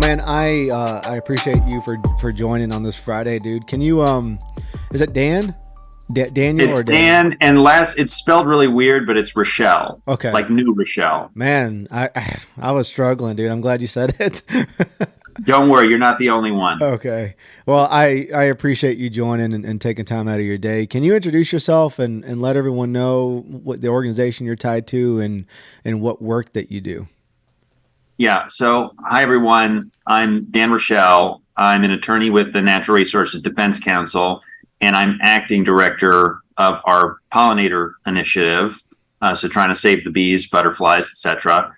man, I appreciate you for joining on this Friday, dude. Can you is it Dan? Daniel It's or Dan? Dan, and last it's spelled really weird, but it's Rochelle, Okay. like New Rochelle. Man, I was struggling, dude. I'm glad you said it. Don't worry, you're not the only one. Okay. Well, I appreciate you joining and taking time out of your day. Can you introduce yourself and let everyone know what the organization you're tied to and what work that you do? Yeah. So, hi everyone. I'm Dan Rochelle. I'm an attorney with the Natural Resources Defense Council, and I'm acting director of our Pollinator Initiative. So, trying to save the bees, butterflies, etc.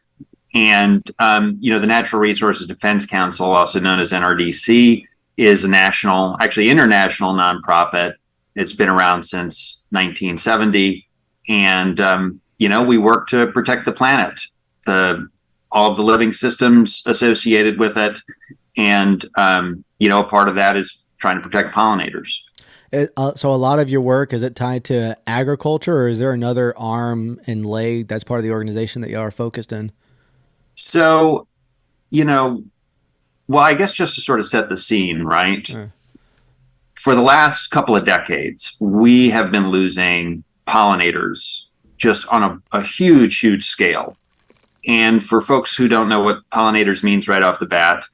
And the Natural Resources Defense Council, also known as NRDC, is a national, actually international nonprofit. It's been around since 1970, and we work to protect the planet, all of the living systems associated with it, and a part of that is trying to protect pollinators. So a lot of your work, is it tied to agriculture, or is there another arm and leg that's part of the organization that y'all are focused in? So, well, I guess just to sort of set the scene, right? For the last couple of decades, we have been losing pollinators just on a huge, huge scale. And for folks who don't know what pollinators means right off the bat,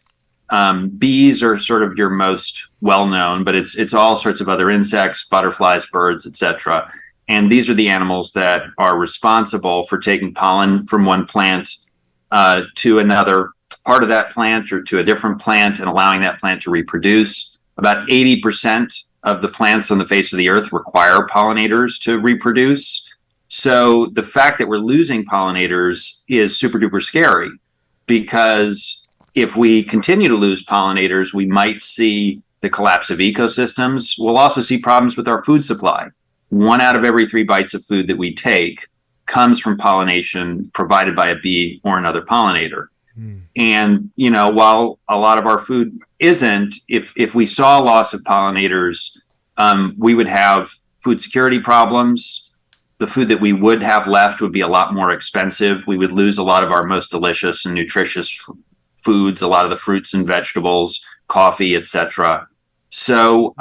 bees are sort of your most well-known, but it's all sorts of other insects, butterflies, birds, etc. And these are the animals that are responsible for taking pollen from one plant to another part of that plant or to a different plant and allowing that plant to reproduce. About 80% of the plants on the face of the earth require pollinators to reproduce. So the fact that we're losing pollinators is super duper scary, because if we continue to lose pollinators, we might see the collapse of ecosystems. We'll also see problems with our food supply. 1 out of every 3 bites of food that we take comes from pollination provided by a bee or another pollinator. And, while a lot of our food isn't, if we saw loss of pollinators, we would have food security problems. The food that we would have left would be a lot more expensive. We would lose a lot of our most delicious and nutritious foods, a lot of the fruits and vegetables, coffee, etc. So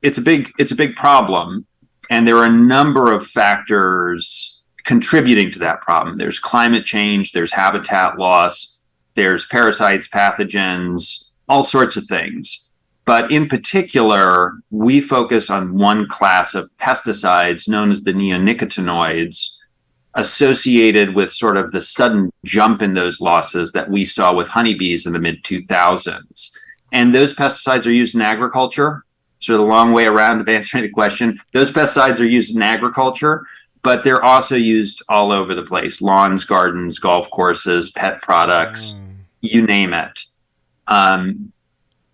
it's a big problem, and there are a number of factors contributing to that problem. There's climate change, there's habitat loss, there's parasites, pathogens, all sorts of things. But in particular, we focus on one class of pesticides known as the neonicotinoids, associated with sort of the sudden jump in those losses that we saw with honeybees in the mid-2000s. And those pesticides are used in agriculture. So the long way around of answering the question, those pesticides are used in agriculture, but they're also used all over the place: lawns, gardens, golf courses, pet products, you name it.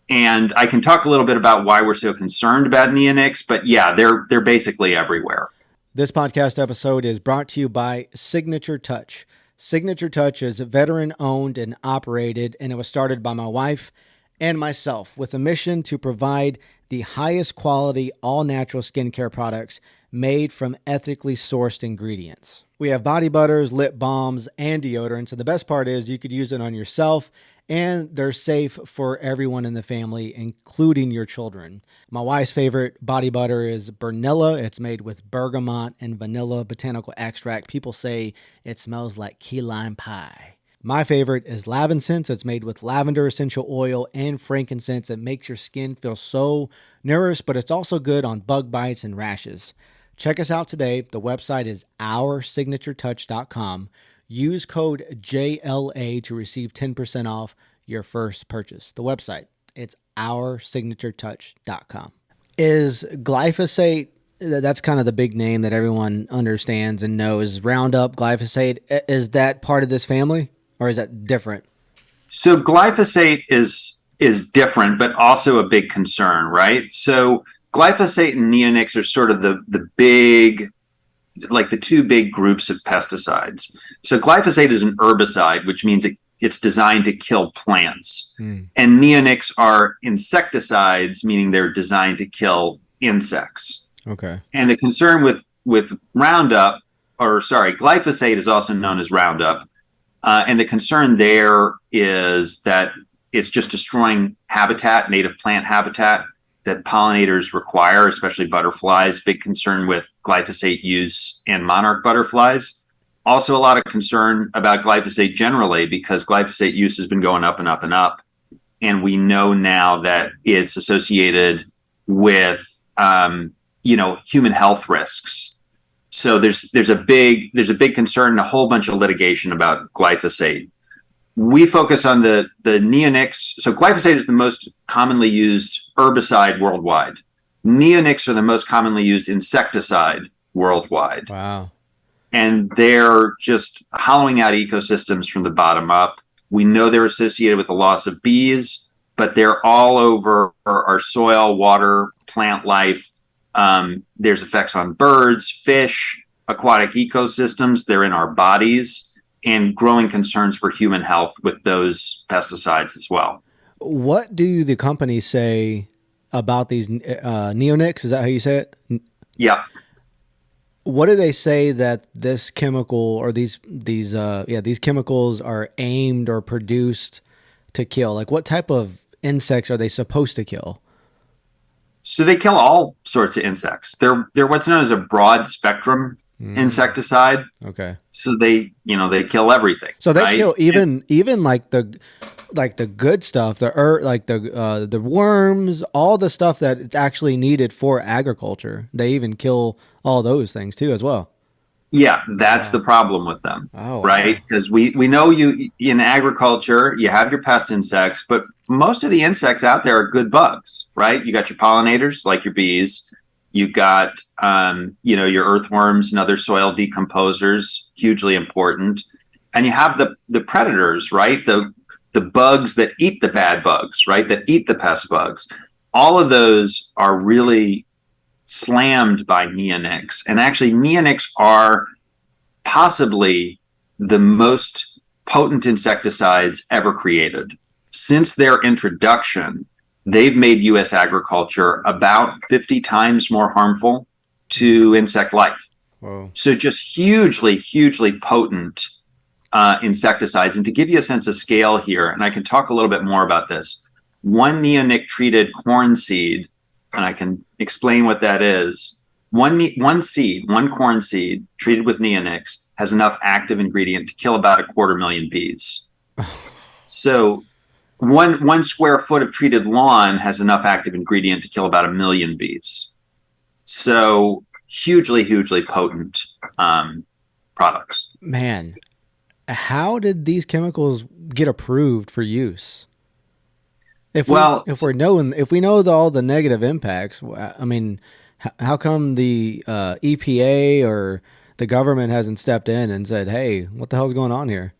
And I can talk a little bit about why we're so concerned about neonics, but yeah, they're basically everywhere. This podcast episode is brought to you by Signature Touch. Signature Touch is veteran owned and operated, and it was started by my wife and myself with a mission to provide the highest quality, all natural skincare products made from ethically sourced ingredients. We have body butters, lip balms, and deodorants. And the best part is you could use it on yourself, and they're safe for everyone in the family, including your children. My wife's favorite body butter is Bernilla. It's made with bergamot and vanilla botanical extract. People say it smells like key lime pie. My favorite is Lavensense. It's made with lavender essential oil and frankincense. It makes your skin feel so nourished, but it's also good on bug bites and rashes. Check us out today. The website is OurSignatureTouch.com. Use code JLA to receive 10% off your first purchase. The website, it's OurSignatureTouch.com. Is glyphosate, that's kind of the big name that everyone understands and knows, Roundup, glyphosate, is that part of this family, or is that different? So glyphosate is different, but also a big concern, right? So glyphosate and neonics are sort of the big, like the two big groups of pesticides. So glyphosate is an herbicide, which means it's designed to kill plants. And neonics are insecticides, meaning they're designed to kill insects. Okay. And the concern with glyphosate is also known as Roundup. And the concern there is that it's just destroying habitat, native plant habitat that pollinators require, especially butterflies. Big concern with glyphosate use and monarch butterflies. Also, a lot of concern about glyphosate generally, because glyphosate use has been going up and up and up. And we know now that it's associated with, human health risks. So there's a big concern and a whole bunch of litigation about glyphosate. We focus on the neonics. So glyphosate is the most commonly used herbicide worldwide. Neonics are the most commonly used insecticide worldwide. Wow. And they're just hollowing out ecosystems from the bottom up. We know they're associated with the loss of bees, but they're all over our soil, water, plant life. There's effects on birds, fish, aquatic ecosystems. They're in our bodies, and growing concerns for human health with those pesticides as well. What do the companies say about these neonics? Is that how you say it? Yeah. What do they say that this chemical or these chemicals are aimed or produced to kill? Like, what type of insects are they supposed to kill? So they kill all sorts of insects. They're what's known as a broad spectrum insecticide. Okay. So they kill everything. So they right? kill even like the good stuff, the worms, all the stuff that it's actually needed for agriculture. They even kill all those things too as well. Yeah, that's the problem with them, right? Because we know you in agriculture, you have your pest insects, but most of the insects out there are good bugs, right? You got your pollinators, like your bees. You got, your earthworms and other soil decomposers, hugely important. And you have the predators, right? The bugs that eat the bad bugs, right? That eat the pest bugs. All of those are really slammed by neonics. And actually, neonics are possibly the most potent insecticides ever created. Since their introduction, they've made U.S. agriculture about 50 times more harmful to insect life. Whoa. So just hugely, hugely potent insecticides. And to give you a sense of scale here, and I can talk a little bit more about this, one neonic treated corn seed, and I can explain what that is. One corn seed treated with neonics has enough active ingredient to kill about 250,000 bees. So one square foot of treated lawn has enough active ingredient to kill about 1 million bees. So hugely, hugely potent products. Man, how did these chemicals get approved for use? If we know all the negative impacts, I mean, how come the EPA or the government hasn't stepped in and said, "Hey, what the hell's going on here"?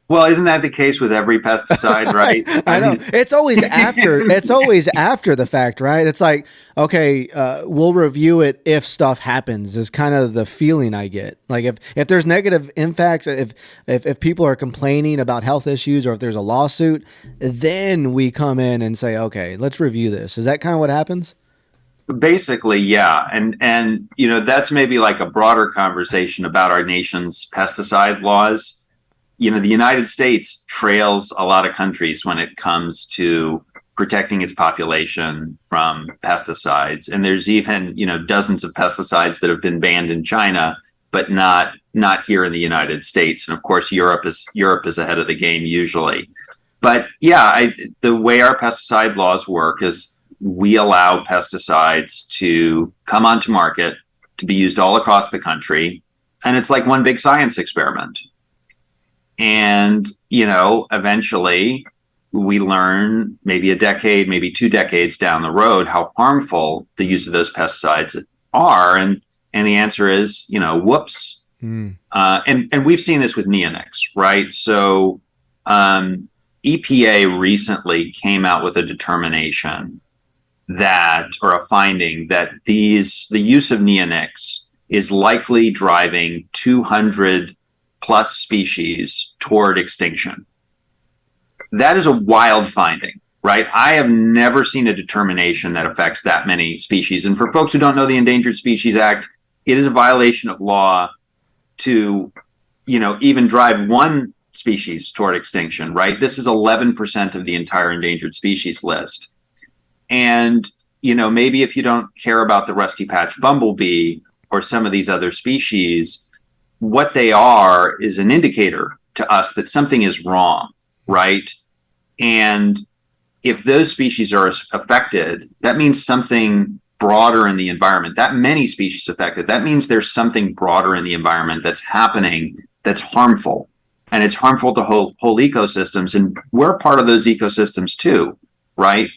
Well, isn't that the case with every pesticide, right? I know. It's always after. It's always after the fact, right? It's like, okay, we'll review it if stuff happens. Is kind of the feeling I get. Like if there's negative impacts, if people are complaining about health issues, or if there's a lawsuit, then we come in and say, okay, let's review this. Is that kind of what happens? Basically, yeah. And that's maybe like a broader conversation about our nation's pesticide laws. The United States trails a lot of countries when it comes to protecting its population from pesticides. And there's even, dozens of pesticides that have been banned in China, but not here in the United States. And of course, Europe is ahead of the game usually. But yeah, the way our pesticide laws work is we allow pesticides to come onto market, to be used all across the country. And it's like one big science experiment. And, eventually we learn maybe a decade, maybe 2 decades down the road, how harmful the use of those pesticides are. And the answer is, whoops. And we've seen this with neonics, right? So EPA recently came out with a determination or a finding that the use of neonics is likely driving 200 plus species toward extinction. That is a wild finding, right? I have never seen a determination that affects that many species. And for folks who don't know the Endangered Species Act, it is a violation of law to, even drive one species toward extinction, right? This is 11% of the entire endangered species list. And, maybe if you don't care about the rusty patch bumblebee or some of these other species, what they are is an indicator to us that something is wrong, right? And if those species are affected, that means something broader in the environment. That many species affected, that means there's something broader in the environment that's happening that's harmful. And it's harmful to whole ecosystems. And we're part of those ecosystems too, right?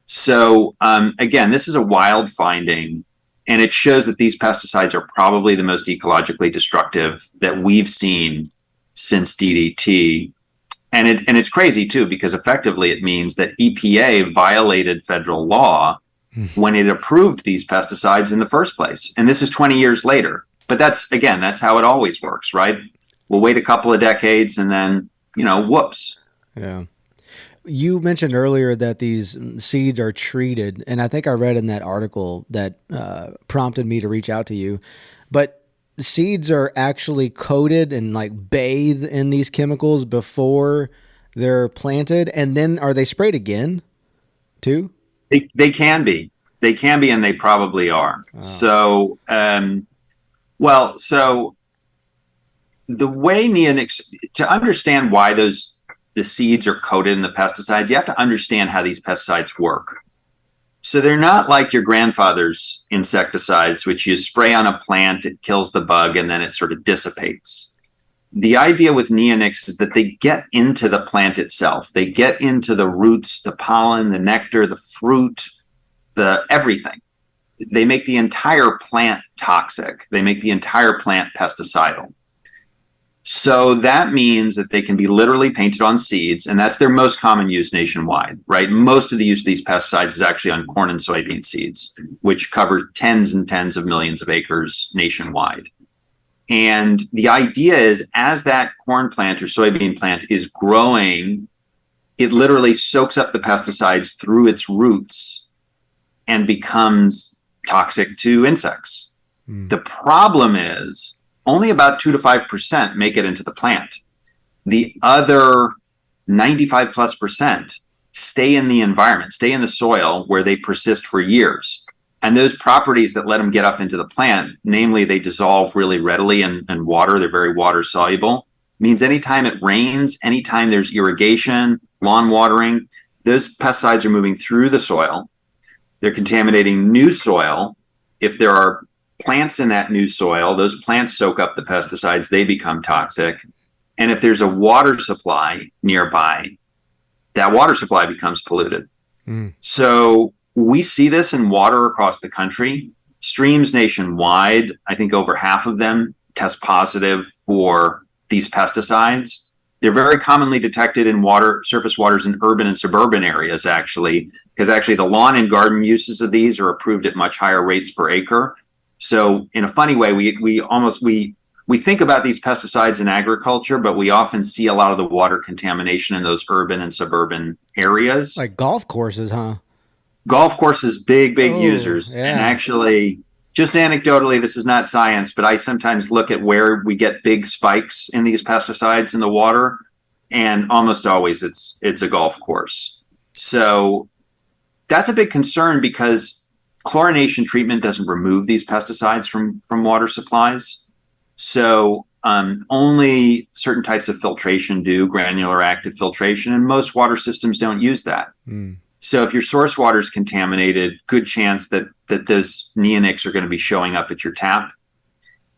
So again, this is a wild finding. And it shows that these pesticides are probably the most ecologically destructive that we've seen since DDT. And it's crazy too, because effectively it means that EPA violated federal law when it approved these pesticides in the first place. And this is 20 years later. But that's how it always works, right? We'll wait a couple of decades and then, whoops. Yeah. You mentioned earlier that these seeds are treated, and I think I read in that article that prompted me to reach out to you, but seeds are actually coated and like bathed in these chemicals before they're planted, and then are they sprayed again too? They can be. They can be, and they probably are. Oh. So, so the way to understand why the seeds are coated in the pesticides, you have to understand how these pesticides work. So they're not like your grandfather's insecticides, which you spray on a plant, it kills the bug, and then it sort of dissipates. The idea with neonics is that they get into the plant itself. They get into the roots, the pollen, the nectar, the fruit, the everything. They make the entire plant toxic. They make the entire plant pesticidal. So that means that they can be literally painted on seeds, and that's their most common use nationwide, right? Most of the use of these pesticides is actually on corn and soybean seeds, which cover tens and tens of millions of acres nationwide. And the idea is, as that corn plant or soybean plant is growing, it literally soaks up the pesticides through its roots and becomes toxic to insects. The problem is, only about 2 to 5% make it into the plant. The other 95+% stay in the environment, stay in the soil where they persist for years. And those properties that let them get up into the plant, namely they dissolve really readily in water, they're very water soluble, means anytime it rains, anytime there's irrigation, lawn watering, those pesticides are moving through the soil. They're contaminating new soil. If there are plants in that new soil, those plants soak up the pesticides, they become toxic. And if there's a water supply nearby, that water supply becomes polluted. So we see this in water across the country. Streams nationwide, I think over half of them test positive for these pesticides. They're very commonly detected in surface waters in urban and suburban areas, actually, because actually the lawn and garden uses of these are approved at much higher rates per acre. So in a funny way, we think about these pesticides in agriculture, but we often see a lot of the water contamination in those urban and suburban areas. Like golf courses, huh? Golf courses, big users. Yeah. And actually, just anecdotally, this is not science, but I sometimes look at where we get big spikes in these pesticides in the water, and almost always it's a golf course. So that's a big concern, because chlorination treatment doesn't remove these pesticides from water supplies. So only certain types of filtration do, granular active filtration, and most water systems don't use that. So if your source water is contaminated, good chance that those neonics are going to be showing up at your tap.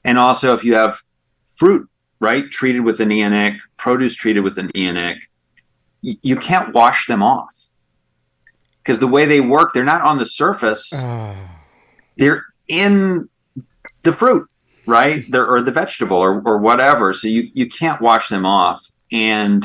And also if you have fruit, right, treated with a neonic, produce treated with a neonic, you can't wash them off. Because the way they work, they're not on the surface. They're in the fruit, right? Or the vegetable or whatever. So you can't wash them off. And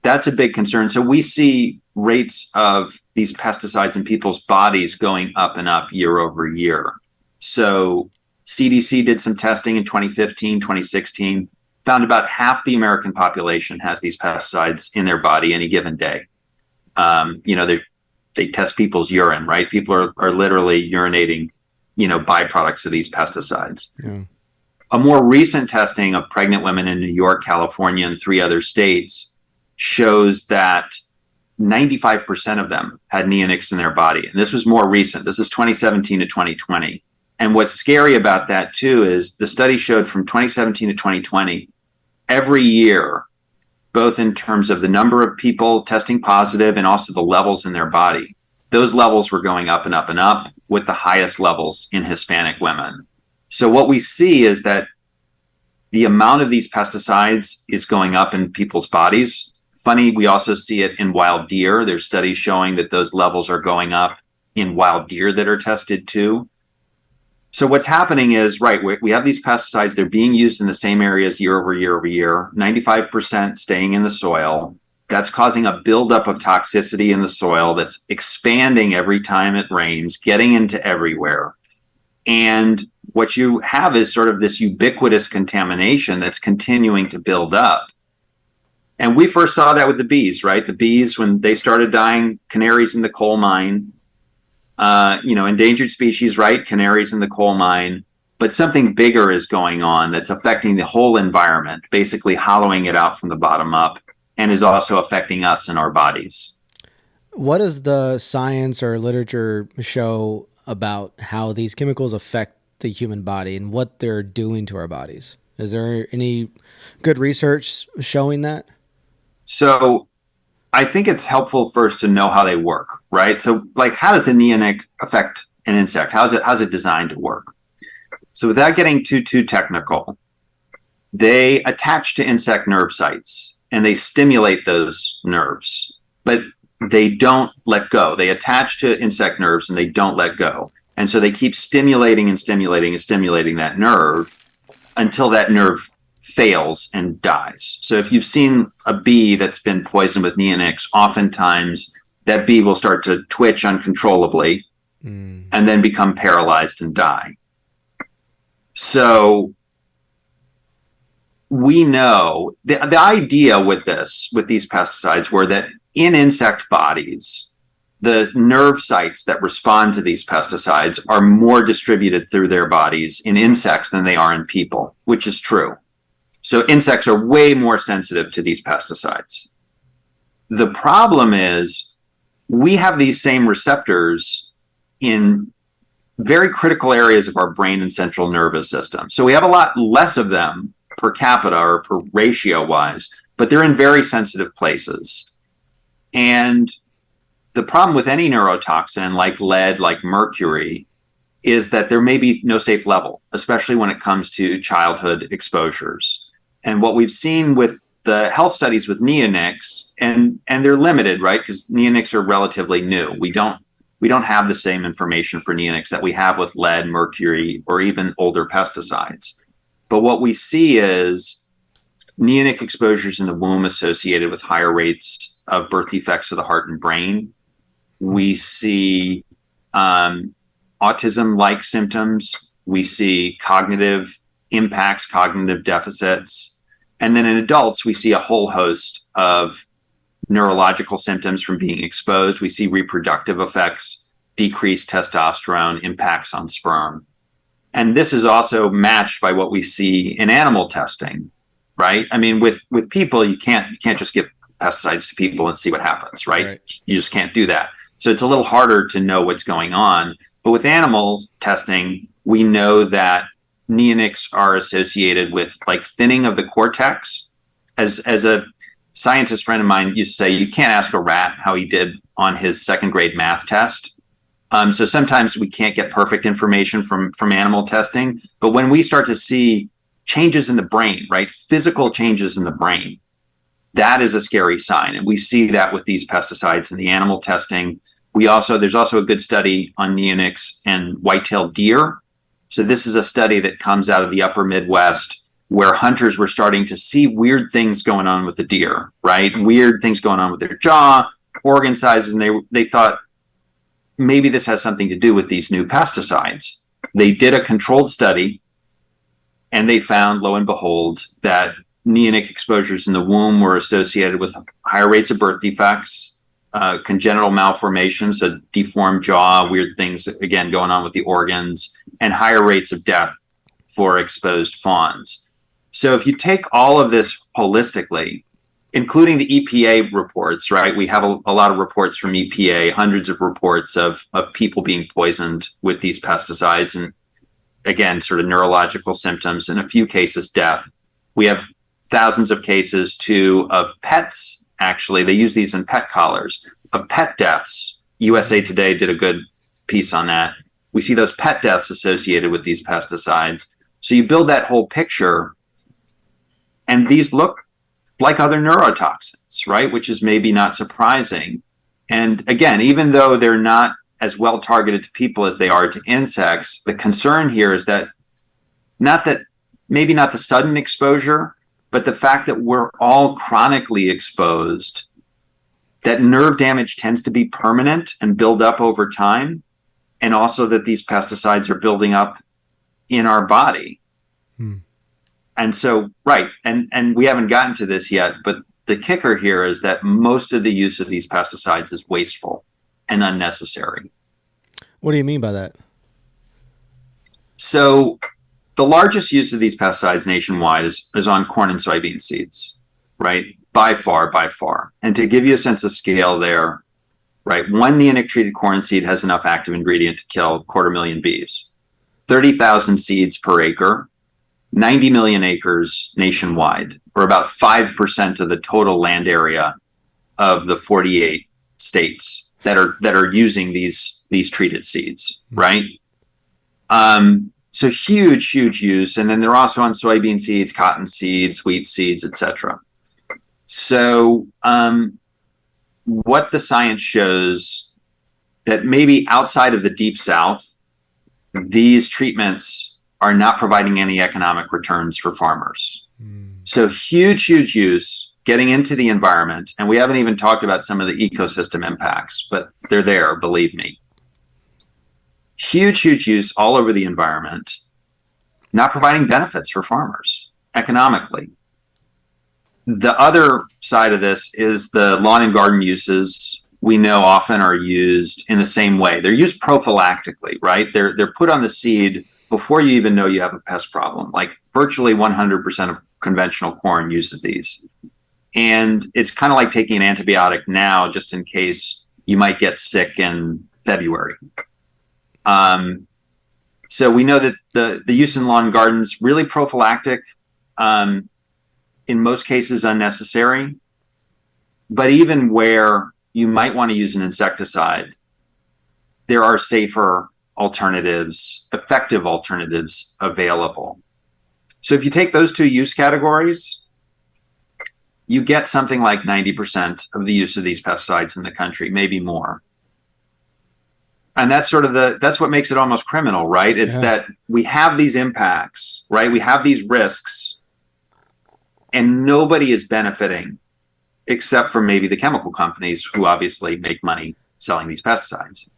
that's a big concern. So we see rates of these pesticides in people's bodies going up and up year over year. So CDC did some testing in 2015, 2016, found about half the American population has these pesticides in their body any given day. They test people's urine, right? People are literally urinating, byproducts of these pesticides. Yeah. A more recent testing of pregnant women in New York, California, and 3 other states shows that 95% of them had neonics in their body. And this was more recent. This is 2017 to 2020. And what's scary about that too is the study showed from 2017 to 2020, every year, both in terms of the number of people testing positive and also the levels in their body, those levels were going up and up and up, with the highest levels in Hispanic women. So what we see is that the amount of these pesticides is going up in people's bodies. Funny, we also see it in wild deer. There's studies showing that those levels are going up in wild deer that are tested too. So what's happening is, right, we have these pesticides, they're being used in the same areas year over year over year, 95% staying in the soil. That's causing a buildup of toxicity in the soil that's expanding every time it rains, getting into everywhere. And what you have is sort of this ubiquitous contamination that's continuing to build up. And we first saw that with the bees, right? The bees, when they started dying, canaries in the coal mine, endangered species, right? Canaries in the coal mine. But something bigger is going on that's affecting the whole environment, basically hollowing it out from the bottom up, and is also affecting us and our bodies. What does the science or literature show about how these chemicals affect the human body and what they're doing to our bodies? Is there any good research showing that? So I think it's helpful first to know how they work, right? So like, how does a neonic affect an insect? How's it designed to work? So without getting too technical, they attach to insect nerve sites and they stimulate those nerves, but they don't let go. They attach to insect nerves and they don't let go. And so they keep stimulating and stimulating and stimulating that nerve until that nerve fails and dies. So if you've seen a bee that's been poisoned with neonics, oftentimes that bee will start to twitch uncontrollably and then become paralyzed and die. So we know the idea with these pesticides were that in insect bodies, the nerve sites that respond to these pesticides are more distributed through their bodies in insects than they are in people, which is true. So insects are way more sensitive to these pesticides. The problem is we have these same receptors in very critical areas of our brain and central nervous system. So we have a lot less of them per capita or per ratio wise, but they're in very sensitive places. And the problem with any neurotoxin like lead, like mercury, is that there may be no safe level, especially when it comes to childhood exposures. And what we've seen with the health studies with neonics, and they're limited, right? Because neonics are relatively new. We don't have the same information for neonics that we have with lead, mercury, or even older pesticides. But what we see is neonic exposures in the womb associated with higher rates of birth defects of the heart and brain. We see autism-like symptoms. We see cognitive impacts, cognitive deficits. And then in adults, we see a whole host of neurological symptoms from being exposed. We see reproductive effects, decreased testosterone, impacts on sperm. And this is also matched by what we see in animal testing, right? I mean, with people, you can't just give pesticides to people and see what happens, right? You just can't do that. So it's a little harder to know what's going on. But with animal testing, we know that neonics are associated with like thinning of the cortex. As a scientist friend of mine used to say, you can't ask a rat how he did on his second grade math test. So sometimes we can't get perfect information from animal testing. But when we start to see changes in the brain, right, physical changes in the brain, that is a scary sign. And we see that with these pesticides in the animal testing. There's also a good study on neonics and white-tailed deer. So this is a study that comes out of the upper Midwest where hunters were starting to see weird things going on with the deer, right? Weird things going on with their jaw, organ sizes, and they thought maybe this has something to do with these new pesticides. They did a controlled study and they found, lo and behold, that neonic exposures in the womb were associated with higher rates of birth defects, congenital malformations, a deformed jaw, weird things, again, going on with the organs, and higher rates of death for exposed fawns. So if you take all of this holistically, including the EPA reports, right? We have a lot of reports from EPA, hundreds of reports of people being poisoned with these pesticides, and again, sort of neurological symptoms, in a few cases, death. We have thousands of cases too of pets. Actually, they use these in pet collars, of pet deaths. USA Today did a good piece on that. We see those pet deaths associated with these pesticides. So you build that whole picture, and these look like other neurotoxins, right? Which is maybe not surprising. And again, even though they're not as well targeted to people as they are to insects, the concern here is that maybe not the sudden exposure, but the fact that we're all chronically exposed, that nerve damage tends to be permanent and build up over time, and also that these pesticides are building up in our body. And so, right, and we haven't gotten to this yet, but the kicker here is that most of the use of these pesticides is wasteful and unnecessary. What do you mean by that? So the largest use of these pesticides nationwide is on corn and soybean seeds, right? By far. And to give you a sense of scale there, right, one neonic treated corn seed has enough active ingredient to kill 250,000 bees, 30,000 seeds per acre, 90 million acres nationwide, or about 5% of the total land area of the 48 states that are using these treated seeds, right? So huge use. And then they're also on soybean seeds, cotton seeds, wheat seeds, etc. So what the science shows that maybe outside of the deep south, these treatments are not providing any economic returns for farmers. So huge use getting into the environment. And we haven't even talked about some of the ecosystem impacts, but they're there, believe me. Huge use all over the environment, not providing benefits for farmers economically. The other side of this is the lawn and garden uses we know often are used in the same way. They're used prophylactically, right? They're put on the seed before you even know you have a pest problem. Like virtually 100% of conventional corn uses these. And it's kind of like taking an antibiotic now, just in case you might get sick in February. So we know that the use in lawn gardens, really prophylactic, in most cases unnecessary. But even where you might want to use an insecticide, there are safer alternatives, effective alternatives available. So if you take those two use categories, you get something like 90% of the use of these pesticides in the country, maybe more. And that's sort of that's what makes it almost criminal, right? It's that we have these impacts, right? We have these risks, and nobody is benefiting except for maybe the chemical companies who obviously make money selling these pesticides.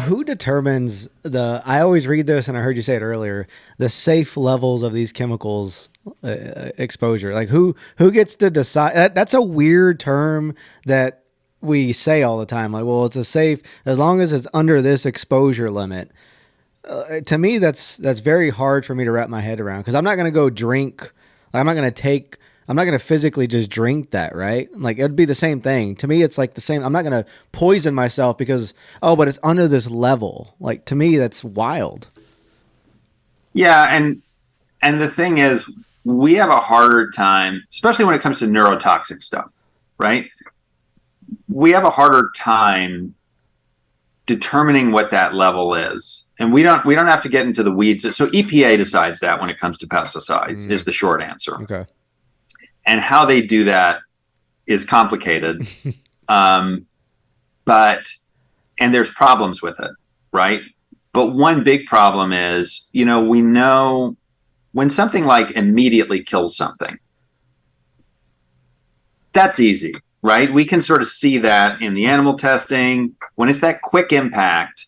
Who determines I always read this, and I heard you say it earlier, the safe levels of these chemicals exposure? Like who gets to decide? That's a weird term that we say all the time. Like, well, it's a safe as long as it's under this exposure limit. To me, that's very hard for me to wrap my head around, because I'm not going to go drink. I'm not going to physically just drink that, right? Like, it'd be the same thing. To me, it's like the same. I'm not going to poison myself because, but it's under this level. Like, to me, that's wild. Yeah, and the thing is, we have a harder time, especially when it comes to neurotoxic stuff, right? We have a harder time determining what that level is. And we don't have to get into the weeds. So EPA decides that when it comes to pesticides is the short answer. Okay. And how they do that is complicated. And there's problems with it, right? But one big problem is, we know when something like immediately kills something, that's easy, right? We can sort of see that in the animal testing. When it's that quick impact,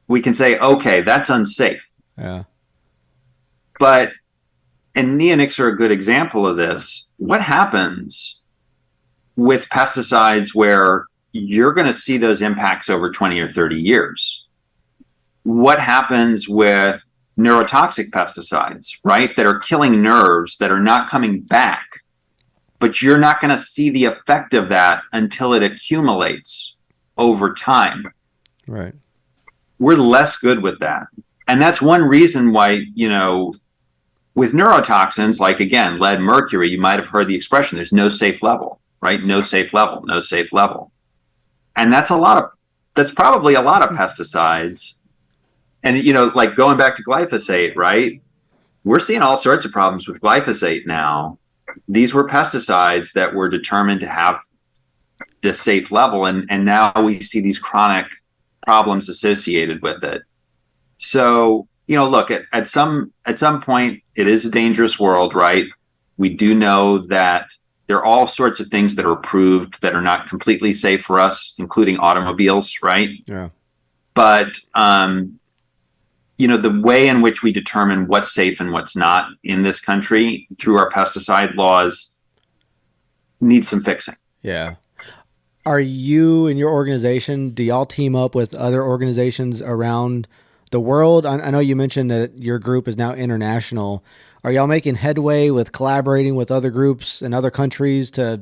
we can say, okay, that's unsafe. Yeah. But, and neonics are a good example of this. What happens with pesticides where you're going to see those impacts over 20 or 30 years? What happens with neurotoxic pesticides, right? That are killing nerves that are not coming back, but you're not going to see the effect of that until it accumulates over time. Right. We're less good with that. And that's one reason why, with neurotoxins, like again, lead, mercury, you might have heard the expression, there's no safe level, right? No safe level, no safe level. And that's probably a lot of pesticides. And, like going back to glyphosate, right? We're seeing all sorts of problems with glyphosate now. These were pesticides that were determined to have this safe level. And now we see these chronic problems associated with it. So, look, at some point, it is a dangerous world, right? We do know that there are all sorts of things that are approved that are not completely safe for us, including automobiles, right? Yeah. But, the way in which we determine what's safe and what's not in this country through our pesticide laws needs some fixing. Yeah. Are you and your organization, do y'all team up with other organizations around the world? I know you mentioned that your group is now international. Are y'all making headway with collaborating with other groups in other countries to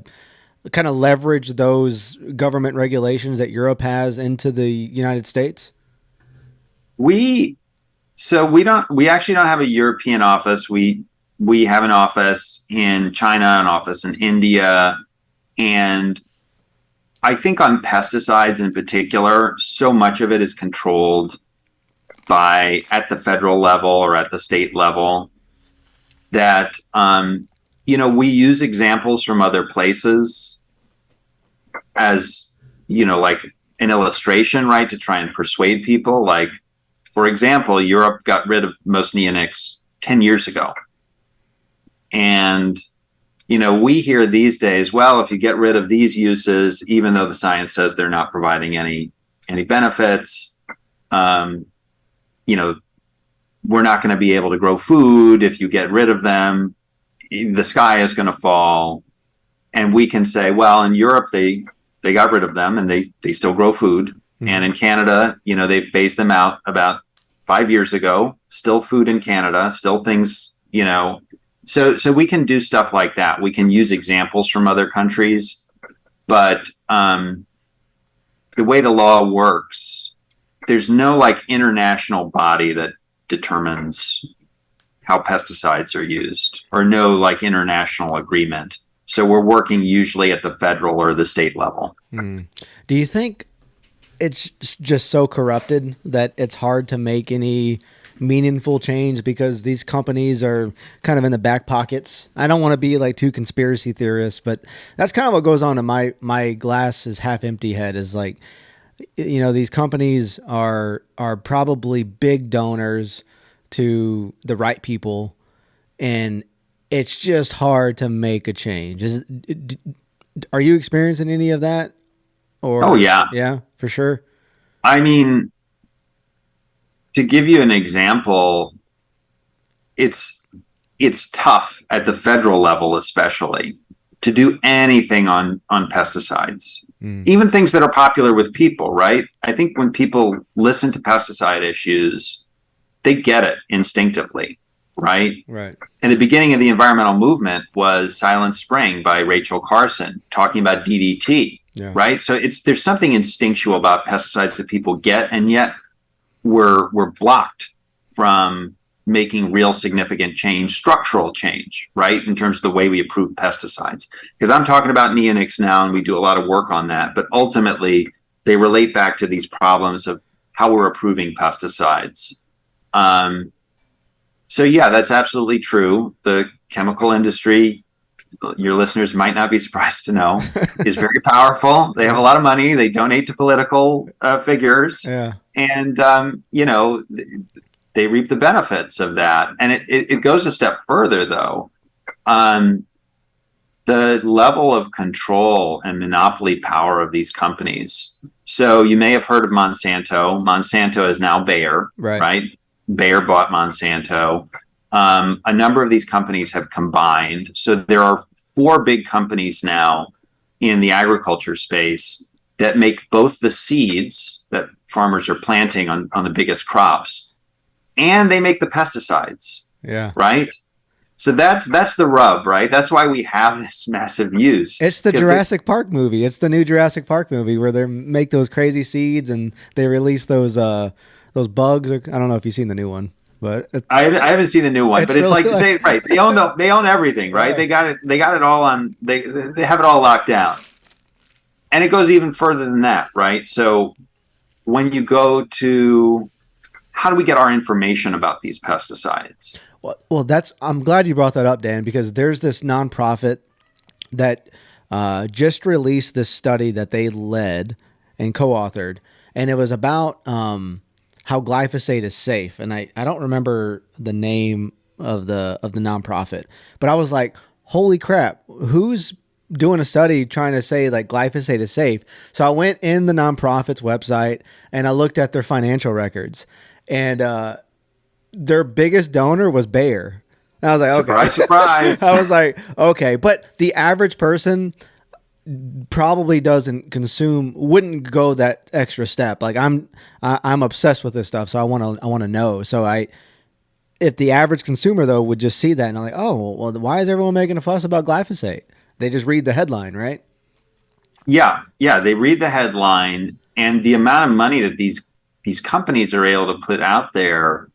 kind of leverage those government regulations that Europe has into the United States? We actually don't have a European office. We have an office in China, an office in India, and I think on pesticides in particular, so much of it is controlled at the federal level or at the state level that, we use examples from other places as, like an illustration, right? To try and persuade people. Like, for example, Europe got rid of most neonics 10 years ago. And, we hear these days, well, if you get rid of these uses, even though the science says they're not providing any benefits, we're not going to be able to grow food if you get rid of them. The sky is going to fall. And we can say, well, in Europe, they got rid of them and they still grow food. Mm-hmm. And in Canada, they phased them out about 5 years ago. Still food in Canada, still things, So we can do stuff like that. We can use examples from other countries. But the way the law works, there's no like international body that determines how pesticides are used, or no like international agreement. So we're working usually at the federal or the state level. Do you think it's just so corrupted that it's hard to make any meaningful change because these companies are kind of in the back pockets? I don't want to be like too conspiracy theorist, but that's kind of what goes on in my glass is half empty head is like, these companies are probably big donors to the right people, and it's just hard to make a change. Are you experiencing any of that? Or, oh, yeah. Yeah, for sure. I mean, to give you an example, it's tough at the federal level, especially, to do anything on pesticides. Even things that are popular with people, right? I think when people listen to pesticide issues, they get it instinctively, right? Right. And the beginning of the environmental movement was Silent Spring by Raichel talking about DDT, right? So there's something instinctual about pesticides that people get, and yet we're blocked from making real significant change, structural change, right? In terms of the way we approve pesticides. Because I'm talking about neonics now, and we do a lot of work on that, but ultimately they relate back to these problems of how we're approving pesticides. So yeah, that's absolutely true. The chemical industry, your listeners might not be surprised to know, is very powerful. They have a lot of money. They donate to political figures. Yeah. And, they reap the benefits of that. And it goes a step further, though. The level of control and monopoly power of these companies. So you may have heard of Monsanto. Monsanto is now Bayer, right? Bayer bought Monsanto. A number of these companies have combined. So there are 4 big companies now in the agriculture space that make both the seeds that farmers are planting on the biggest crops and they make the pesticides, Yeah. right? So that's the rub, right? That's why we have this massive use. It's the Because Jurassic Park movie. It's the new Jurassic Park movie where they make those crazy seeds and they release those bugs. I don't know if you've seen the new one, but I haven't seen the new one, it's but it's really like like say right. They own everything, right? right. They got it all on. They have it all locked down, and it goes even further than that, right? So when you go to how do we get our information about these pesticides? Well, that's I'm glad you brought that up, Dan, because there's this nonprofit that just released this study that they led and co-authored, and it was about how glyphosate is safe. And I don't remember the name of the nonprofit, but I was like, holy crap, who's doing a study trying to say like glyphosate is safe? So I went in the nonprofit's website and I looked at their financial records, and their biggest donor was Bayer. And I was like, okay. Surprise, surprise. I was like, okay, but the average person probably wouldn't go that extra step. Like I'm obsessed with this stuff, so I want to know. So if the average consumer though would just see that and I'm like, oh, well, why is everyone making a fuss about glyphosate? They just read the headline, right? Yeah, yeah. They read the headline and the amount of money that these companies are able to put out there.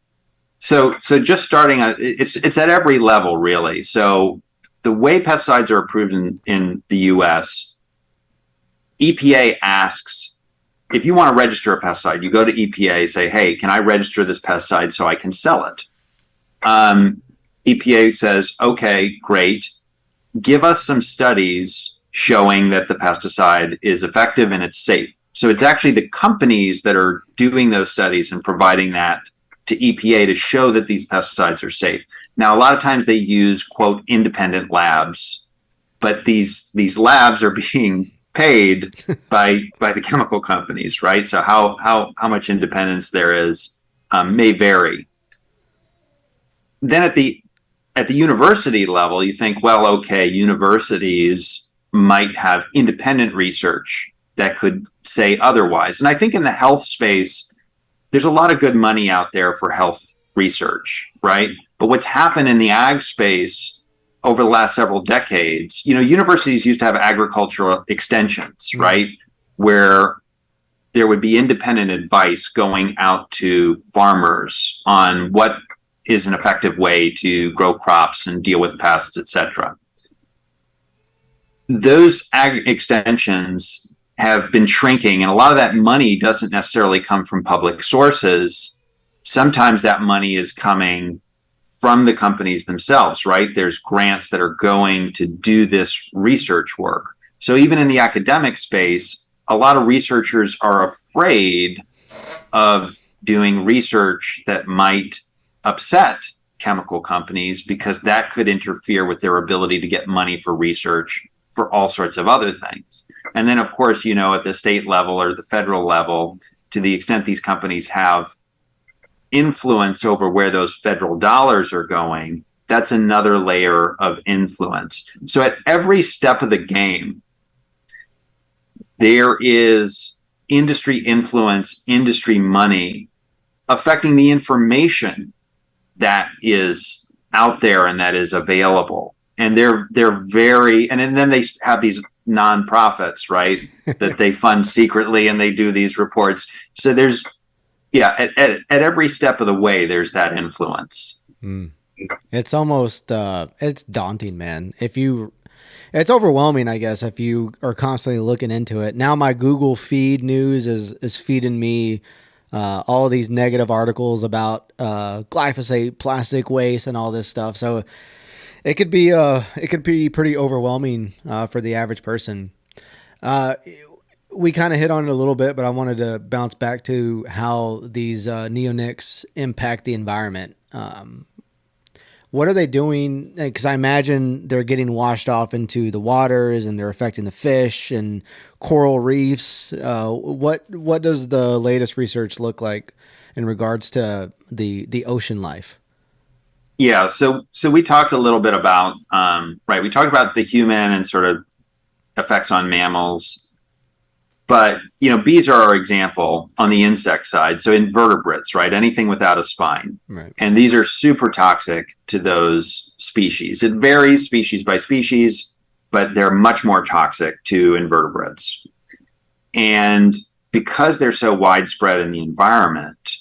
So just starting at it's at every level really. So the way pesticides are approved in the US, EPA asks if you want to register a pesticide, you go to EPA, say, hey, can I register this pesticide so I can sell it? EPA says, okay, great. Give us some studies showing that the pesticide is effective and it's safe. So it's actually the companies that are doing those studies and providing that to EPA to show that these pesticides are safe. Now, a lot of times they use, quote, independent labs, but these labs are being paid by the chemical companies, right? So how much independence there is may vary. Then at the university level, you think, well, okay, universities might have independent research that could say otherwise. And I think in the health space, there's a lot of good money out there for health research, right? But what's happened in the ag space over the last several decades, universities used to have agricultural extensions, right? Where there would be independent advice going out to farmers on what is an effective way to grow crops and deal with pests, etc. Those ag extensions have been shrinking, and a lot of that money doesn't necessarily come from public sources. Sometimes that money is coming from the companies themselves, right? There's grants that are going to do this research work. So even in the academic space, a lot of researchers are afraid of doing research that might upset chemical companies because that could interfere with their ability to get money for research for all sorts of other things. And then, of course, at the state level or the federal level, to the extent these companies have influence over where those federal dollars are going, that's another layer of influence. So at every step of the game, there is industry influence, industry money affecting the information that is out there and that is available. And they're very, and then they have these nonprofits, right, that they fund secretly and they do these reports. So there's, at every step of the way, there's that influence. It's almost, it's daunting, man. It's overwhelming, I guess, if you are constantly looking into it. Now my Google feed news is feeding me all of these negative articles about glyphosate, plastic waste, and all this stuff. So it could be pretty overwhelming for the average person. We kind of hit on it a little bit, but I wanted to bounce back to how these neonics impact the environment. What are they doing? Because I imagine they're getting washed off into the waters and they're affecting the fish and coral reefs. What does the latest research look like in regards to the ocean life? Yeah, so we talked a little bit about right. We talked about the human and sort of effects on mammals. But, bees are our example on the insect side. So invertebrates, right? Anything without a spine. Right. And these are super toxic to those species. It varies species by species, but they're much more toxic to invertebrates. And because they're so widespread in the environment,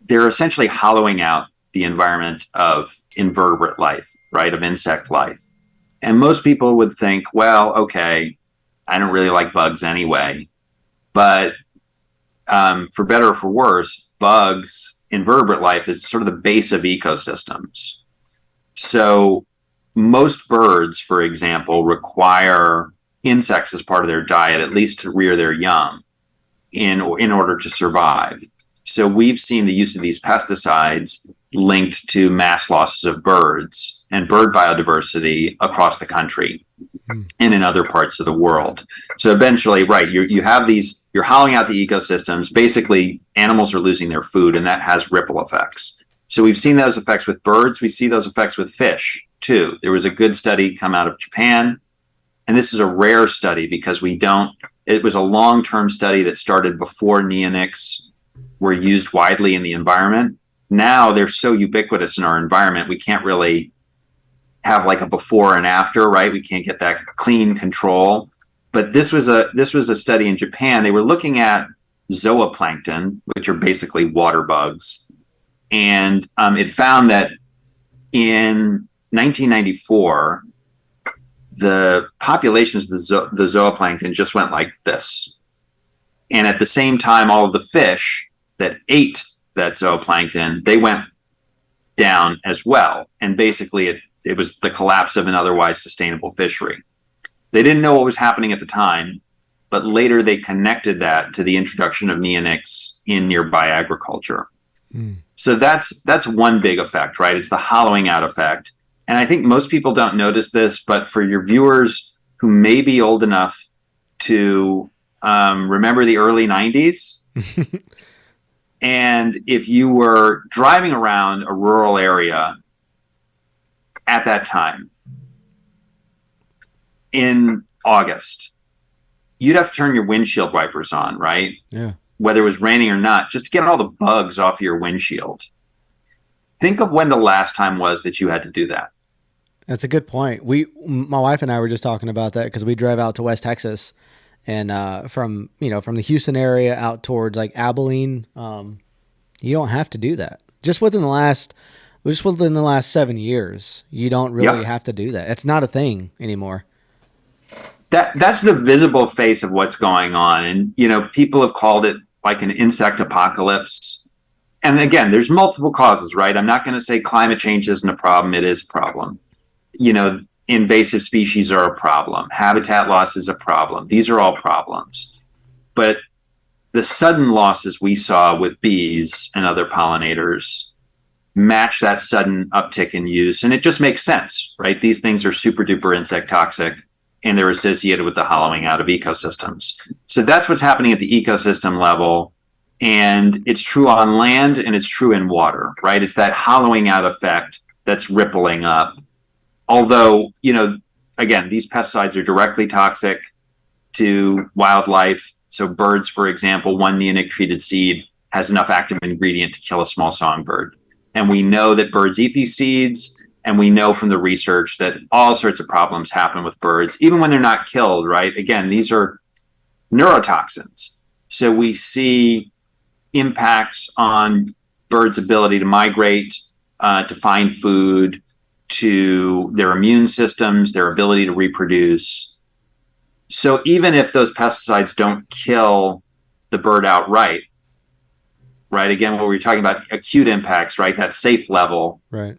they're essentially hollowing out the environment of invertebrate life, right? Of insect life. And most people would think, well, okay, I don't really like bugs anyway. But for better or for worse, bugs, invertebrate life is sort of the base of ecosystems. So most birds, for example, require insects as part of their diet, at least to rear their young in order to survive. So we've seen the use of these pesticides linked to mass losses of birds and bird biodiversity across the country and in other parts of the world. So eventually, right, you have these, you're hollowing out the ecosystems. Basically, animals are losing their food, and that has ripple effects. So we've seen those effects with birds. We see those effects with fish, too. There was a good study come out of Japan, and this is a rare study because it was a long-term study that started before neonics were used widely in the environment. Now they're so ubiquitous in our environment, we can't really have like a before and after, right? We can't get that clean control. But this was a study in Japan. They were looking at zooplankton, which are basically water bugs, and it found that in 1994, the populations of the zooplankton just went like this, and at the same time, all of the fish that ate that zooplankton, they went down as well, and basically it was the collapse of an otherwise sustainable fishery. They didn't know what was happening at the time, but later they connected that to the introduction of neonics in nearby agriculture. So that's one big effect, right? It's the hollowing out effect. And I think most people don't notice this, but for your viewers who may be old enough to remember the early 90s, and if you were driving around a rural area at that time in August, you'd have to turn your windshield wipers on, right? Yeah. Whether it was raining or not, just to get all the bugs off your windshield. Think of when the last time was that you had to do that. That's a good point. My wife and I were just talking about that because we drove out to West Texas, and from the Houston area out towards like Abilene, you don't have to do that. Just within the last 7 years, you don't really have to do that. It's not a thing anymore. That's the visible face of what's going on. And, people have called it like an insect apocalypse. And again, there's multiple causes, right? I'm not going to say climate change isn't a problem. It is a problem. Invasive species are a problem. Habitat loss is a problem. These are all problems. But the sudden losses we saw with bees and other pollinators match that sudden uptick in use. And it just makes sense, right? These things are super duper insect toxic, and they're associated with the hollowing out of ecosystems. So that's what's happening at the ecosystem level. And it's true on land and it's true in water, right? It's that hollowing out effect that's rippling up. Although, again, these pesticides are directly toxic to wildlife. So birds, for example, one neonic treated seed has enough active ingredient to kill a small songbird. And we know that birds eat these seeds. And we know from the research that all sorts of problems happen with birds, even when they're not killed, right? Again, these are neurotoxins. So we see impacts on birds' ability to migrate, to find food, to their immune systems, their ability to reproduce. So even if those pesticides don't kill the bird outright, right? Again, what we're talking about acute impacts, right? That safe level. Right.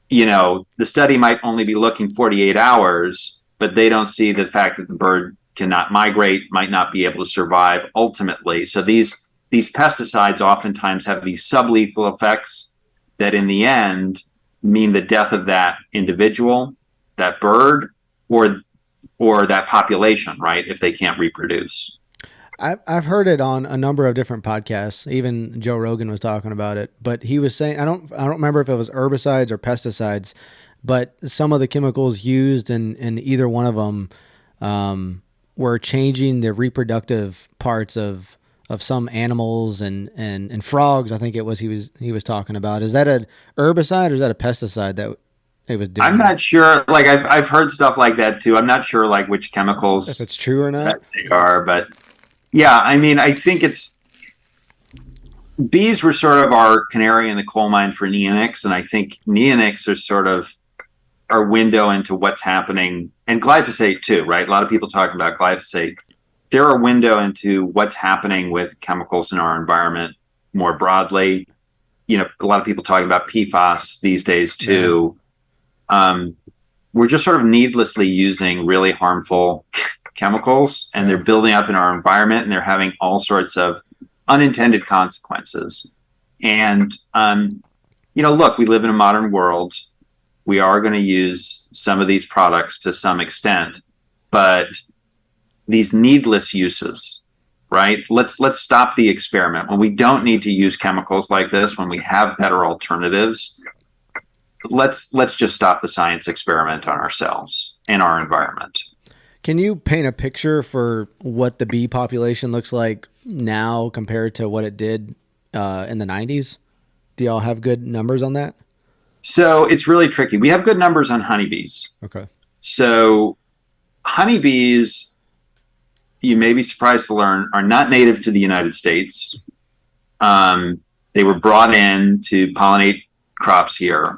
The study might only be looking 48 hours, but they don't see the fact that the bird cannot migrate, might not be able to survive ultimately. So these pesticides oftentimes have these sublethal effects that in the end mean the death of that individual, that bird, or that population, right? If they can't reproduce. I've heard it on a number of different podcasts. Even Joe Rogan was talking about it, but he was saying, I don't remember if it was herbicides or pesticides, but some of the chemicals used in either one of them were changing the reproductive parts of some animals and frogs. I think it was he was talking about. Is that a herbicide or is that a pesticide that he was doing? I'm not sure. Like I've heard stuff like that too. I'm not sure like which If it's chemicals true or not. that they are, but yeah, I mean, I think bees were sort of our canary in the coal mine for neonics, and I think neonics are sort of our window into what's happening, and glyphosate too, right? A lot of people talking about glyphosate. They're a window into what's happening with chemicals in our environment more broadly. A lot of people talking about PFAS these days too. We're just sort of needlessly using really harmful chemicals, and they're building up in our environment, and they're having all sorts of unintended consequences. And, look, we live in a modern world. We are going to use some of these products to some extent, but these needless uses, right? Let's stop the experiment. When we don't need to use chemicals like this, when we have better alternatives, let's just stop the science experiment on ourselves and our environment. Can you paint a picture for what the bee population looks like now compared to what it did in the 90s? Do y'all have good numbers on that? So it's really tricky. We have good numbers on honeybees. Okay. So honeybees, you may be surprised to learn, are not native to the United States. They were brought in to pollinate crops here.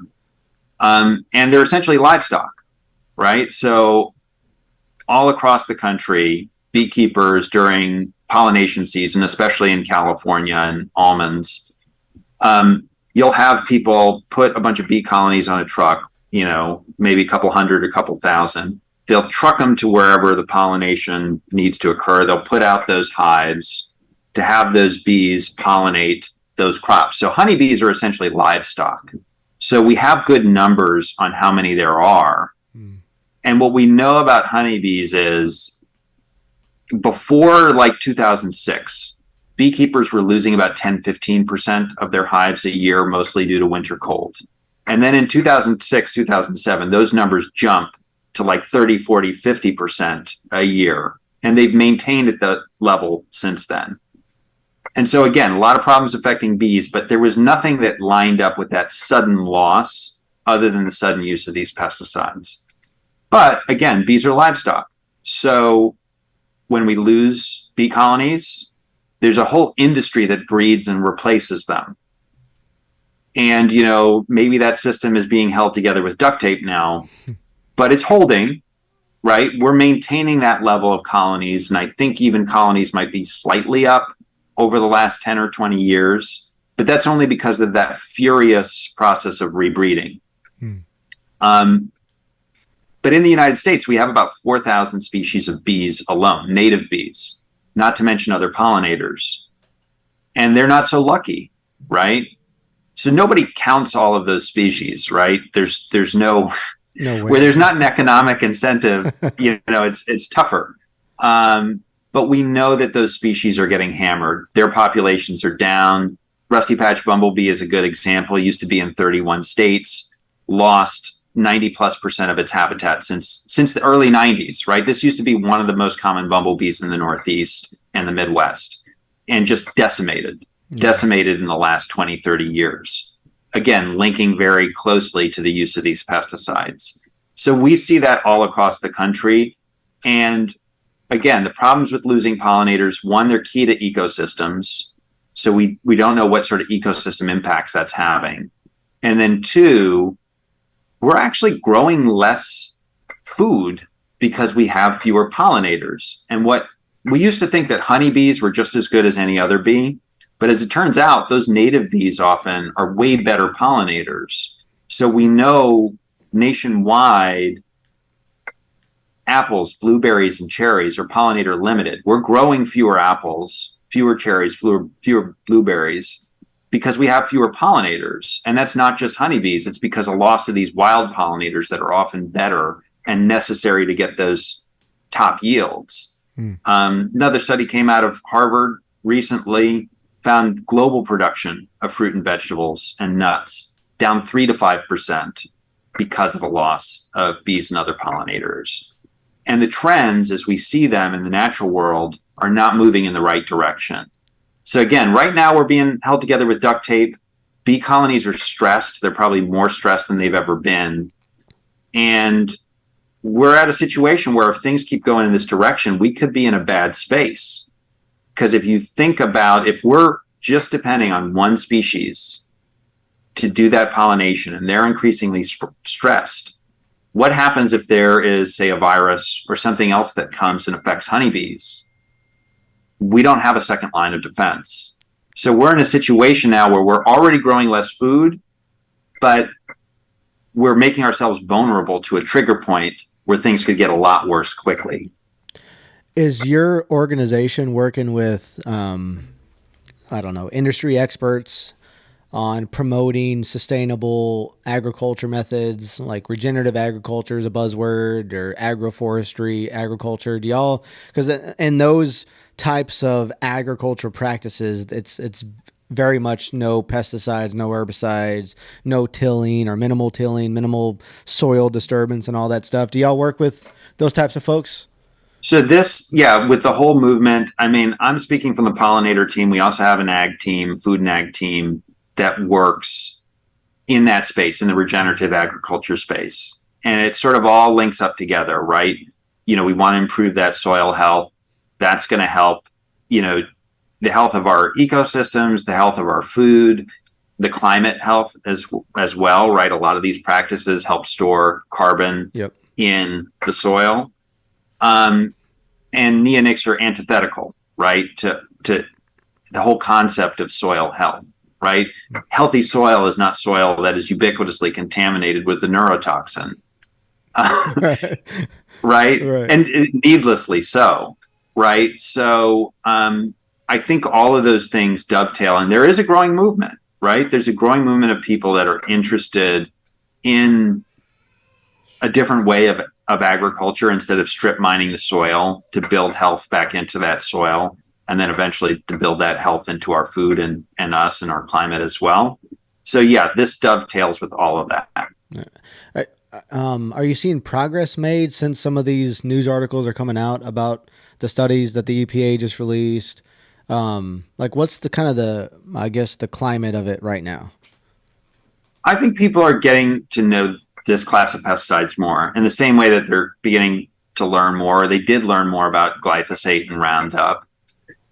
And they're essentially livestock, right? So all across the country, beekeepers during pollination season, especially in California and almonds, you'll have people put a bunch of bee colonies on a truck, maybe a couple hundred, a couple thousand. They'll truck them to wherever the pollination needs to occur. They'll put out those hives to have those bees pollinate those crops. So honeybees are essentially livestock. So we have good numbers on how many there are. And what we know about honeybees is before like 2006, beekeepers were losing about 10-15% of their hives a year, mostly due to winter cold. And then in 2006, 2007, those numbers jump to like 30-40-50% a year. And they've maintained at that level since then. And so again, a lot of problems affecting bees, but there was nothing that lined up with that sudden loss other than the sudden use of these pesticides. But again, bees are livestock. So when we lose bee colonies, there's a whole industry that breeds and replaces them. And, maybe that system is being held together with duct tape now, but it's holding, right? We're maintaining that level of colonies. And I think even colonies might be slightly up over the last 10 or 20 years, but that's only because of that furious process of rebreeding. But in the United States, we have about 4,000 species of bees alone, native bees, not to mention other pollinators. And they're not so lucky, right? So nobody counts all of those species, right? There's no where there's not an economic incentive, it's tougher. But we know that those species are getting hammered. Their populations are down. Rusty patch bumblebee is a good example. It used to be in 31 states, lost 90+% of its habitat since the early 90s, right? This used to be one of the most common bumblebees in the Northeast and the Midwest, and just decimated in the last 20, 30 years. Again, linking very closely to the use of these pesticides. So we see that all across the country. And again, the problems with losing pollinators, one, they're key to ecosystems. So we don't know what sort of ecosystem impacts that's having. And then two, we're actually growing less food because we have fewer pollinators. And what we used to think that honeybees were just as good as any other bee, but as it turns out, those native bees often are way better pollinators. So we know nationwide, apples, blueberries, and cherries are pollinator limited. We're growing fewer apples, fewer cherries, fewer blueberries, because we have fewer pollinators. And that's not just honeybees. It's because a loss of these wild pollinators that are often better and necessary to get those top yields. Another study came out of Harvard recently, found global production of fruit and vegetables and nuts down 3 to 5% because of a loss of bees and other pollinators. And the trends, as we see them in the natural world, are not moving in the right direction. So again, right now we're being held together with duct tape. Bee colonies are stressed. They're probably more stressed than they've ever been. And we're at a situation where if things keep going in this direction, we could be in a bad space. Because if you think about, if we're just depending on one species to do that pollination and they're increasingly stressed, what happens if there is, say, a virus or something else that comes and affects honeybees? We don't have a second line of defense. So we're in a situation now where we're already growing less food, but we're making ourselves vulnerable to a trigger point where things could get a lot worse quickly. Is your organization working with, industry experts on promoting sustainable agriculture methods, like regenerative agriculture is a buzzword, or agroforestry agriculture? Do y'all, because in those types of agricultural practices, it's very much no pesticides, no herbicides, no tilling or minimal tilling, minimal soil disturbance and all that stuff. Do y'all work with those types of folks? So with the whole movement, I mean, I'm speaking from the pollinator team. We also have an ag team, food and ag team that works in that space, in the regenerative agriculture space. And it sort of all links up together, right? We want to improve that soil health. That's going to help, the health of our ecosystems, the health of our food, the climate health as well, right? A lot of these practices help store carbon in the soil. And neonics are antithetical, right, to the whole concept of soil health, right? Healthy soil is not soil that is ubiquitously contaminated with the neurotoxin, right? And needlessly so, right? So I think all of those things dovetail, and there is a growing movement, right? There's a growing movement of people that are interested in a different way of agriculture, instead of strip mining the soil to build health back into that soil, and then eventually to build that health into our food and us and our climate as well. So yeah, this dovetails with all of that. Are you seeing progress made since some of these news articles are coming out about the studies that the EPA just released? What's the kind of the climate of it right now? I think people are getting to know this class of pesticides more in the same way that they're beginning to learn more. They did learn more about glyphosate and Roundup,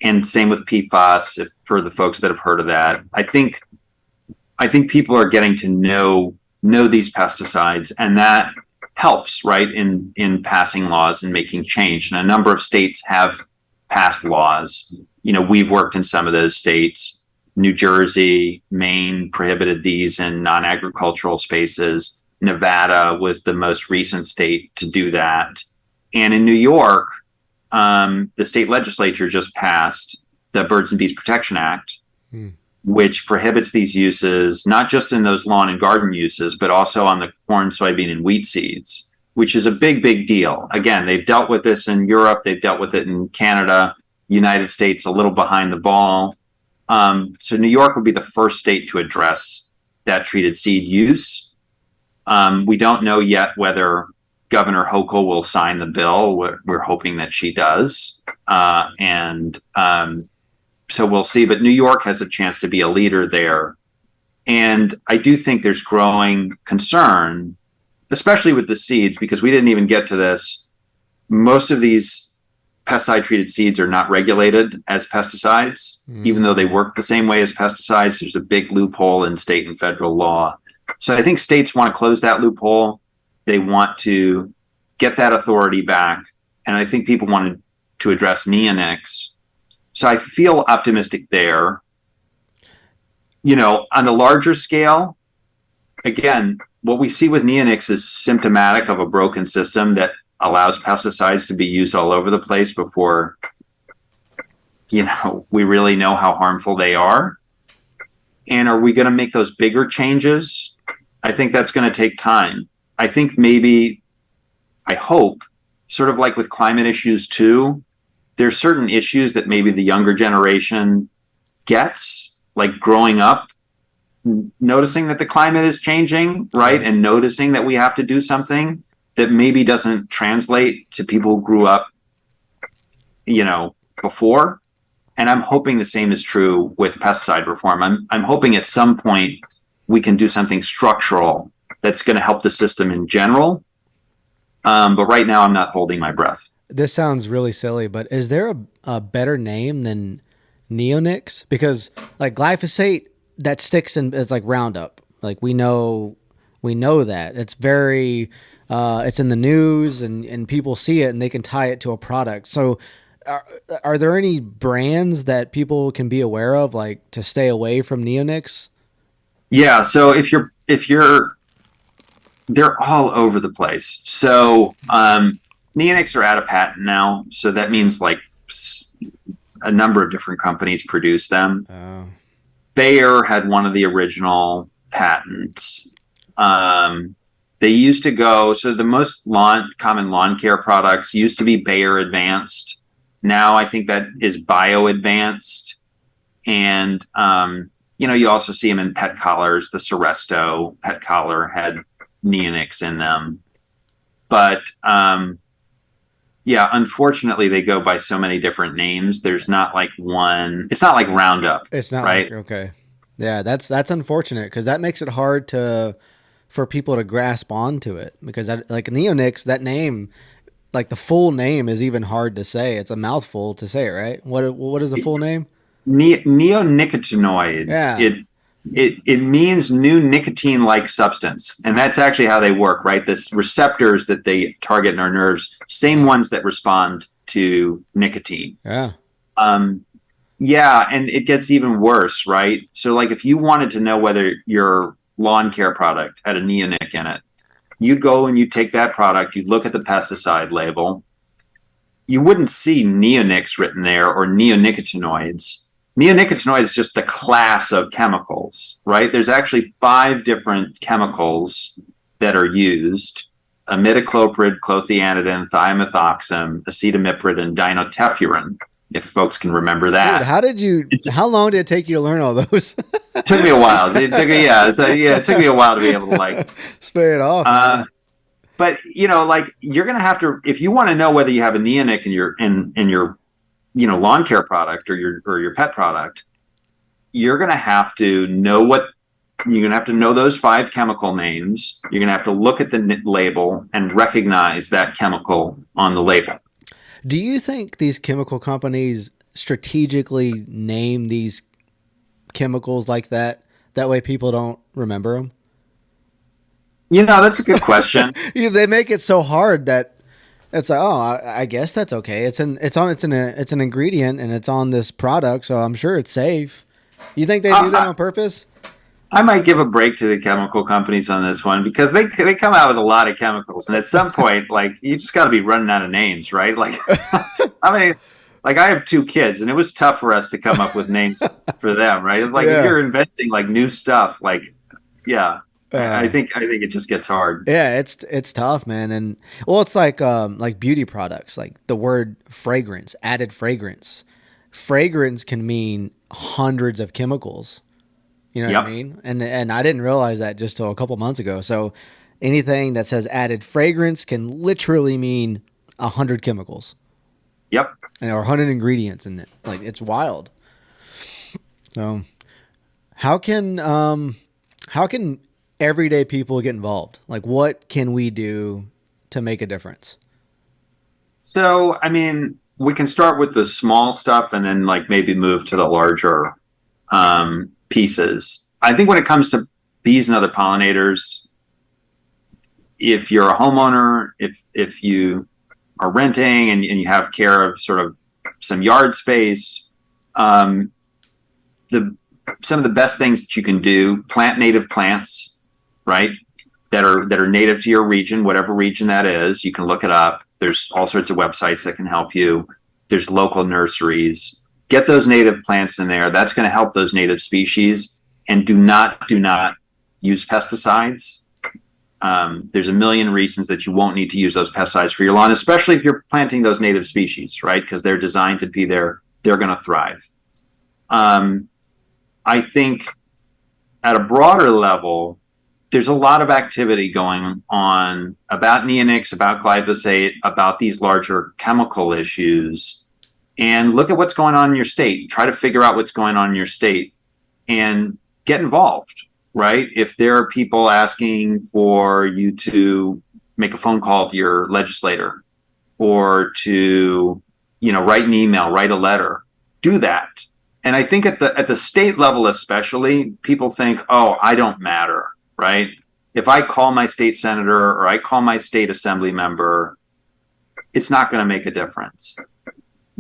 and same with PFAS, for the folks that have heard of that. I think people are getting to know these pesticides, and that helps, right, in passing laws and making change. And a number of states have passed laws. We've worked in some of those states. New Jersey, Maine prohibited these in non-agricultural spaces. Nevada was the most recent state to do that. And in New York, the state legislature just passed the Birds and Bees Protection Act, which prohibits these uses, not just in those lawn and garden uses, but also on the corn, soybean, and wheat seeds, which is a big, big deal. Again, they've dealt with this in Europe. They've dealt with it in Canada. United States, a little behind the ball. So New York would be the first state to address that treated seed use. We don't know yet whether Governor Hochul will sign the bill. We're hoping that she does. So we'll see. But New York has a chance to be a leader there. And I do think there's growing concern, especially with the seeds, because we didn't even get to this. Most of these pesticide-treated seeds are not regulated as pesticides, even though they work the same way as pesticides. There's a big loophole in state and federal law. So I think states want to close that loophole. They want to get that authority back. And I think people wanted to address neonics. So I feel optimistic there. On a larger scale, again, what we see with neonics is symptomatic of a broken system that allows pesticides to be used all over the place before, we really know how harmful they are. And are we going to make those bigger changes? I think that's going to take time. I think I hope, sort of like with climate issues too, there's certain issues that maybe the younger generation gets, like growing up, noticing that the climate is changing, right? And noticing that we have to do something, that maybe doesn't translate to people who grew up, before. And I'm hoping the same is true with pesticide reform. I'm hoping at some point we can do something structural that's going to help the system in general. But right now I'm not holding my breath. This sounds really silly, but is there a better name than neonics? Because like glyphosate, that sticks in, it's like Roundup. Like we know that it's very, it's in the news and people see it and they can tie it to a product. So are there any brands that people can be aware of, like to stay away from neonics? Yeah. So they're all over the place. So, neonics are out of patent now. So that means like a number of different companies produce them. Oh. Bayer had one of the original patents. They used to go, so the most common lawn care products used to be Bayer Advanced. Now I think that is Bio Advanced. And, you also see them in pet collars. The Seresto pet collar had neonics in them. But, unfortunately, they go by so many different names. There's not like one. It's not like Roundup. It's not right. Okay. Yeah, that's unfortunate because that makes it hard for people to grasp onto it because like neonics, that name, like the full name is even hard to say. It's a mouthful to say, right? What is the full name? Neonicotinoids. Yeah. It means new nicotine-like substance, and that's actually how they work, right? This receptors that they target in our nerves, same ones that respond to nicotine. Yeah. Yeah, and it gets even worse, right? So, like, if you wanted to know whether your lawn care product had a neonic in it, you'd go and you take that product, you'd look at the pesticide label, you wouldn't see neonics written there or neonicotinoids. Neonicotinoids is just the class of chemicals, right? There's actually 5 different chemicals that are used: imidacloprid, clothianidin, thiamethoxam, acetamiprid, and dinotefuran, if folks can remember that. Dude, how long did it take you to learn all those? It took me a while. It took me a while to be able to like spay it off. But like you're gonna have to, if you want to know whether you have a neonic in your lawn care product or your pet product, you're gonna have to know those 5 chemical names. You're gonna have to look at the label and recognize that chemical on the label. Do you think these chemical companies strategically name these chemicals like that? That way people don't remember them? That's a good question. They make it so hard that it's like, oh, I guess that's okay. It's an ingredient and it's on this product, so I'm sure it's safe. You think they do that on purpose? I might give a break to the chemical companies on this one because they come out with a lot of chemicals, and at some point, like you just got to be running out of names, right? Like, I mean, like I have 2 kids, and it was tough for us to come up with names for them, right? Like if you're inventing like new stuff, like I think it just gets hard. Yeah, it's tough, man, and well, it's like beauty products, like the word fragrance, added fragrance. Fragrance can mean hundreds of chemicals. You know what I mean? And I didn't realize that just till a couple months ago. So anything that says added fragrance can literally mean 100 chemicals. Yep. Or 100 ingredients in it. Like it's wild. So how can everyday people get involved? Like what can we do to make a difference? So, I mean, we can start with the small stuff and then like maybe move to the larger pieces. I think when it comes to bees and other pollinators, if you're a homeowner, if you are renting and you have care of sort of some yard space, some of the best things that you can do, plant native plants, right? That are native to your region, whatever region that is. You can look it up. There's all sorts of websites that can help you. There's local nurseries. Get those native plants in there. That's going to help those native species. And do not use pesticides. There's a million reasons that you won't need to use those pesticides for your lawn, especially if you're planting those native species, right? Because they're designed to be there. They're going to thrive. I think at a broader level, there's a lot of activity going on about neonics, about glyphosate, about these larger chemical issues. And look at what's going on in your state. Try to figure out what's going on in your state and get involved, right? If there are people asking for you to make a phone call to your legislator or to, write an email, write a letter, do that. And I think at the state level especially, people think, oh, I don't matter, right? If I call my state senator or I call my state assembly member, it's not going to make a difference.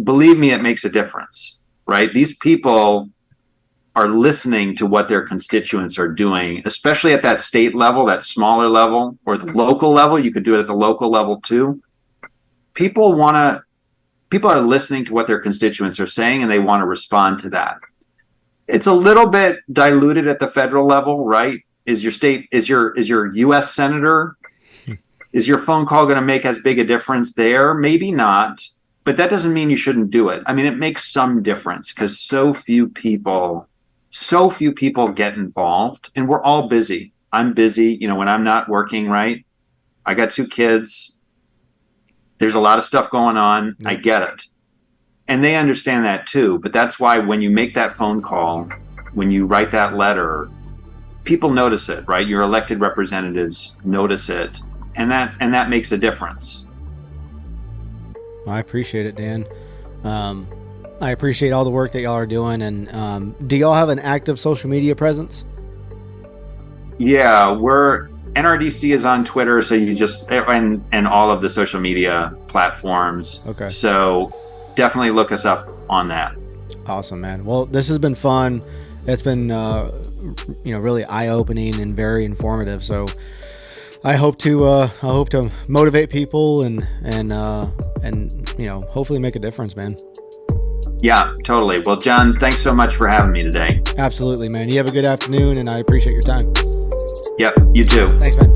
Believe me, it makes a difference, right? These people are listening to what their constituents are doing, especially at that state level, that smaller level, or the local level. You could do it at the local level too. People are listening to what their constituents are saying, and they want to respond to that. It's a little bit diluted at the federal level, right? Is your U.S. senator, is your phone call going to make as big a difference there? Maybe not, but that doesn't mean you shouldn't do it. I mean, it makes some difference because so few people get involved, and we're all busy. I'm busy, when I'm not working, right? I got 2 kids. There's a lot of stuff going on. I get it. And they understand that too. But that's why when you make that phone call, when you write that letter, people notice it, right? Your elected representatives notice it. And that makes a difference. I appreciate it, Dan. I appreciate all the work that y'all are doing. And do y'all have an active social media presence? Yeah, NRDC is on Twitter, so you just and all of the social media platforms. Okay. So definitely look us up on that. Awesome, man. Well, this has been fun. It's been really eye-opening and very informative. So I hope to motivate people and hopefully make a difference, man. Yeah, totally. Well, John, thanks so much for having me today. Absolutely, man. You have a good afternoon, and I appreciate your time. Yep, you too. Thanks, man.